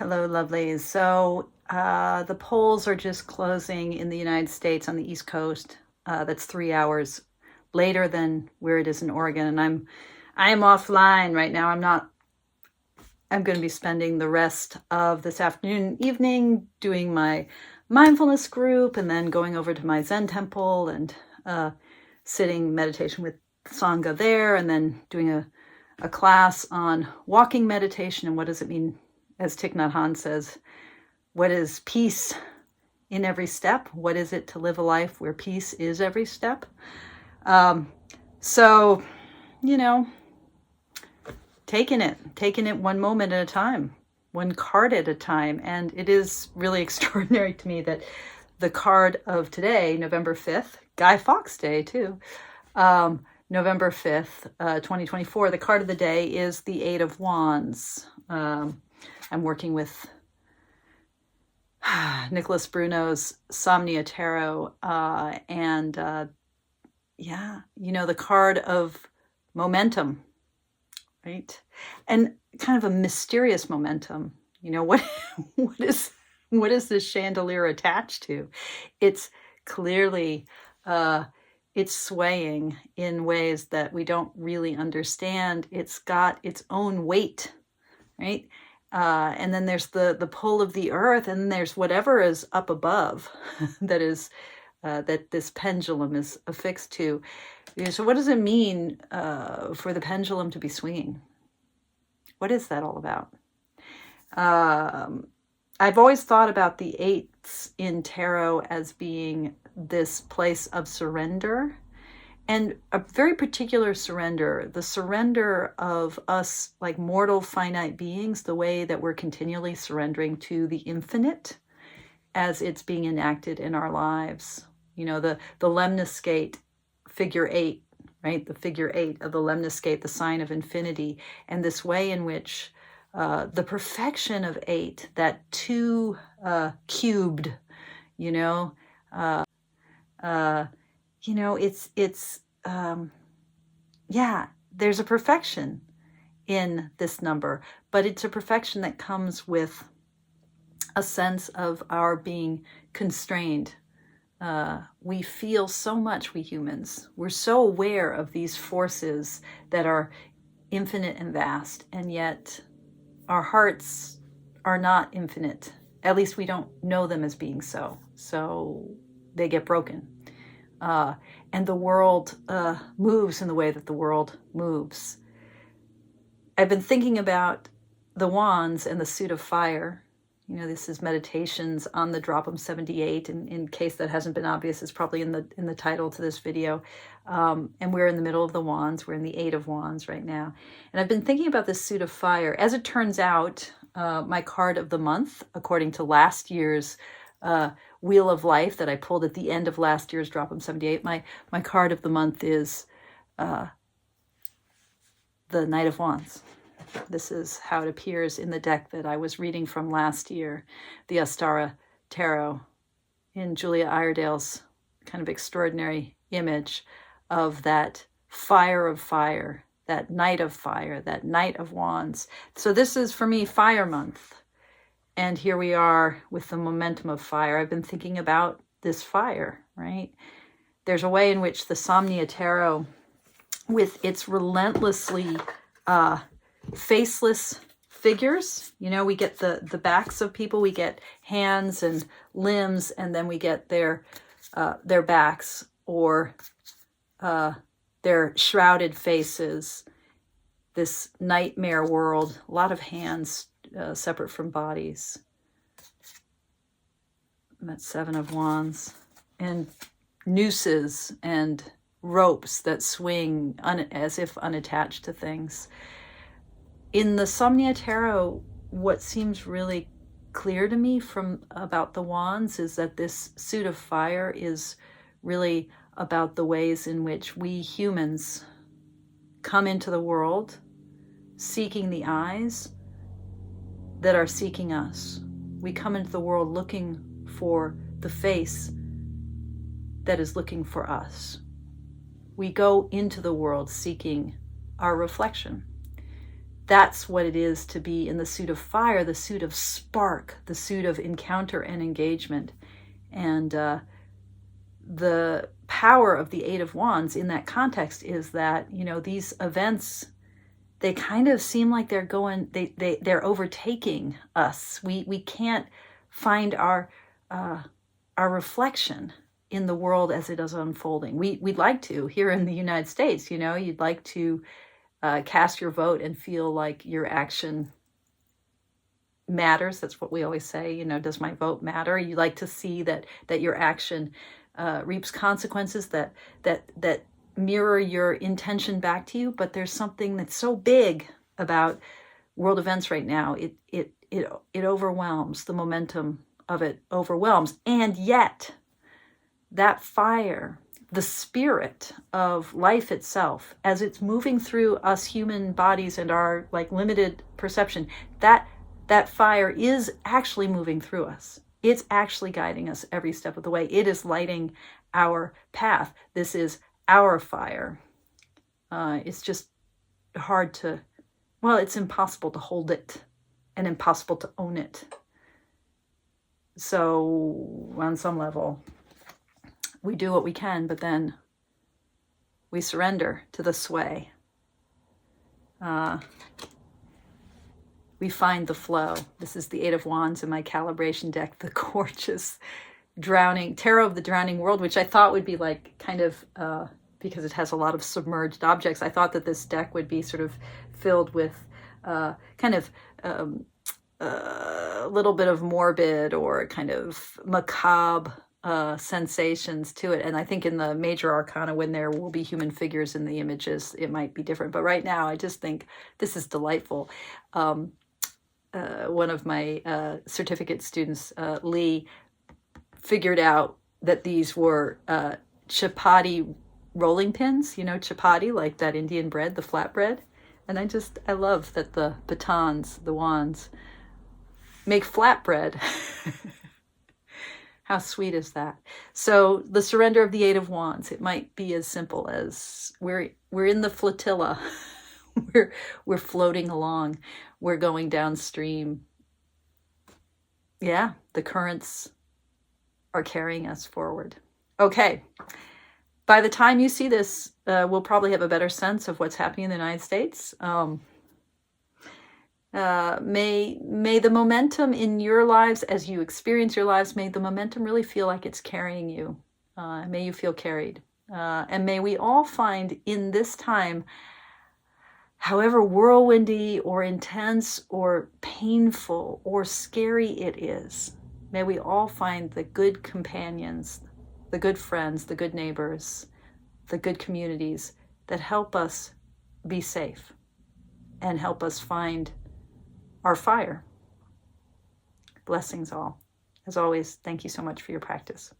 Hello, lovelies. So the polls are just closing in the United States on the East Coast. That's 3 hours later than where it is in Oregon, and I am offline right now. I'm going to be spending the rest of this afternoon and evening doing my mindfulness group, and then going over to my Zen temple and sitting meditation with Sangha there, and then doing a class on walking meditation and what does it mean, as Thich Nhat Hanh says, what is peace in every step? What is it to live a life where peace is every step? So, taking it one moment at a time, one card at a time. And it is really extraordinary to me that the card of today, November 5th, Guy Fawkes Day too, November 5th, 2024, the card of the day is the Eight of Wands. I'm working with Nicholas Bruno's Somnia Tarot, and the card of momentum, right? And kind of a mysterious momentum. What is this chandelier attached to? It's clearly it's swaying in ways that we don't really understand. It's got its own weight, right? And then there's the pull of the earth, and there's whatever is up above that is that this pendulum is affixed to. So what does it mean for the pendulum to be swinging? What is that all about? I've always thought about the eights in tarot as being this place of surrender, and a very particular surrender, the surrender of us like mortal finite beings, the way that we're continually surrendering to the infinite as it's being enacted in our lives. The lemniscate figure 8, right? The figure 8 of the lemniscate, the sign of infinity, and this way in which the perfection of 8, that 2 cubed, there's a perfection in this number, but it's a perfection that comes with a sense of our being constrained. We feel so much, we humans. We're so aware of these forces that are infinite and vast, and yet our hearts are not infinite. At least we don't know them as being so. So they get broken. And the world moves in the way that the world moves. I've been thinking about the wands and the suit of fire. This is meditations on the Drop'em 78. And in case that hasn't been obvious, it's probably in the title to this video. And we're in the middle of the wands. We're in the Eight of Wands right now. And I've been thinking about this suit of fire. As it turns out, my card of the month, according to last year's Wheel of Life that I pulled at the end of last year's Drop'em 78, my card of the month is the Knight of Wands. This is how it appears in the deck that I was reading from last year, the Astara Tarot, in Julia Iredale's kind of extraordinary image of that fire of fire, that Knight of Fire, that Knight of Wands. So this is, for me, Fire Month. And here we are with the momentum of fire. I've been thinking about this fire, right? There's a way in which the Somnia Tarot, with its relentlessly faceless figures, we get the backs of people, we get hands and limbs, and then we get their backs or their shrouded faces. This nightmare world, a lot of hands separate from bodies. That's Seven of Wands. And nooses and ropes that swing as if unattached to things. In the Somnia Tarot, what seems really clear to me about the wands is that this suit of fire is really about the ways in which we humans come into the world seeking the eyes that are seeking us. We come into the world looking for the face that is looking for us. We go into the world seeking our reflection. that's what it is to be in the suit of fire, the suit of spark, the suit of encounter and engagement. And the power of the Eight of Wands in that context is that, these events, they kind of seem like they're going, they're overtaking us. We can't find our reflection in the world as it is unfolding. We'd like to here in the United States. You'd like to cast your vote and feel like your action matters. That's what we always say. Does my vote matter? You like to see that your action reaps consequences that mirror your intention back to you. But there's something that's so big about world events right now. It overwhelms. The momentum of it overwhelms, and yet that fire, the spirit of life itself, as it's moving through us human bodies and our limited perception, that fire is actually moving through us. It's actually guiding us every step of the way. It is lighting our path. This is our fire. It's just hard to, it's impossible to hold it and impossible to own it. So on some level, we do what we can, but then we surrender to the sway. We find the flow. This is the Eight of Wands in my calibration deck, the gorgeous Tarot of the Drowning World, which I thought would be because it has a lot of submerged objects, I thought that this deck would be sort of filled with a little bit of morbid or kind of macabre sensations to it. And I think in the major arcana, when there will be human figures in the images, it might be different. But right now, I just think this is delightful. One of my certificate students, Lee, figured out that these were chapati rolling pins, chapati, like that Indian bread, the flat bread. And I love that the batons, the wands, make flatbread. How sweet is that? So the surrender of the Eight of Wands, it might be as simple as we're in the flotilla. we're floating along. We're going downstream. Yeah, the currents are carrying us forward. Okay. By the time you see this, we'll probably have a better sense of what's happening in the United States. May the momentum in your lives, as you experience your lives, may the momentum really feel like it's carrying you. May you feel carried. And may we all find in this time, however whirlwindy or intense or painful or scary it is, may we all find the good companions, the good friends, the good neighbors, the good communities that help us be safe and help us find our fire. Blessings all. As always, thank you so much for your practice.